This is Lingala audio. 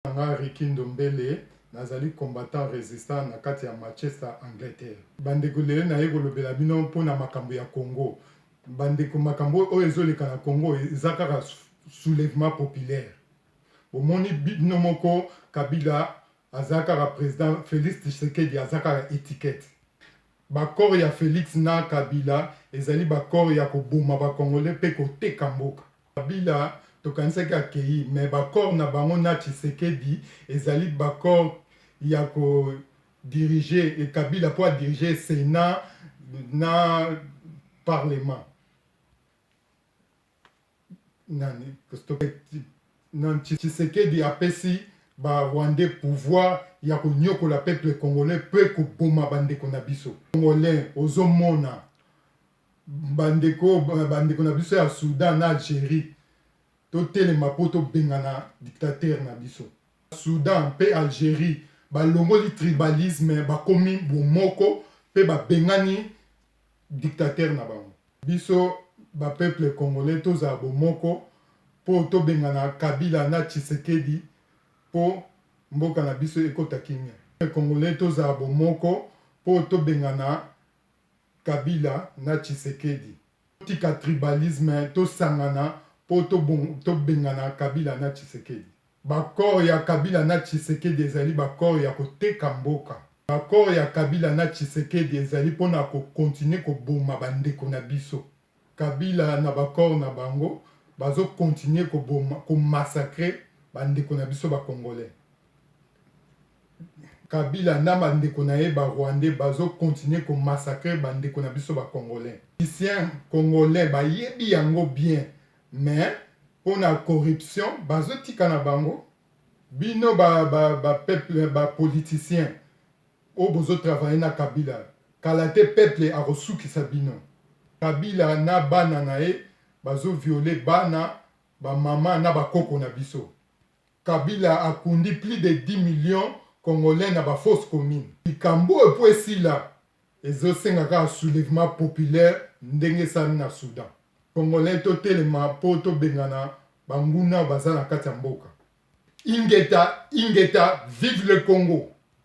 Nga Ricky Ndombele nazali combattant résistant na kati ya Manchester Angleterre. Bandeko lelo na kolobela bino mpona makambo ya Congo. Bandeko makambo oyo ezoleka na Congo eza kaka soulèvement populaire. Omoni bino moko Kabila aza kaka président Félix Tshisekedi aza kaka étiquette. Bakor ya Félix na Kabila ezali bakor ya koboma ba Congolais pe koteka mboka. Kabila tokanisaki akei mais bakor na bango na Tshisekedi ezali bakor ya ko diriger et Kabila pour diriger Sénat na Parlement. Nani non Tshisekedi apesi ba Rwandais pouvoir ya konyokola peuple congolais pe ko boma bandeko na biso. Congolais ozomona bandeko na biso ya Soudan na Algérie totelema po tobengana dictateur na biso. Soudan pe Algérie balongoli tribalisme bakomi bomoko pe babengani dictateur na bango. Biso ba peuple congolais toza bomoko po tobengana Kabila na Tshisekedi po mboka na biso ekota kimia. Congolais toza bomoko po tobengana Kabila na Tshisekedi. Tika tribalisme to sangana po tobengana Kabila na Tshisekedi. Bakor ya Kabila na Tshisekedi ezali bakor ya koteka mboka. Bakor ya Kabila na Tshisekedi ezali pona ko continuer ko boma bandeko na biso. Kabila na bakor na bango bazo continuer ko boma ko massacrer bandeko na biso ba Congolais. Kabila na bandeko na ye ba Rwandais bazo continuer ko massacrer bandeko na biso ba Congolais. Ici Congolais ba yebi yango bien mais pour la corruption bazo tika na bango bino peuple ba politicien o bozo travailler na Kabila kalate peuple a resuki sa bino. Kabila na bana na ye bazo violer bana ba mama na ba koko na biso. Kabila a kundi plus de 10 millions Congolais na ba fausse commune. Ikambo po esila ezo sengaka soulèvement populaire ndenge sami na Soudan. Congolais totelema po tobengana banguna baza na kati ya mboka. Ingeta, vive le Congo!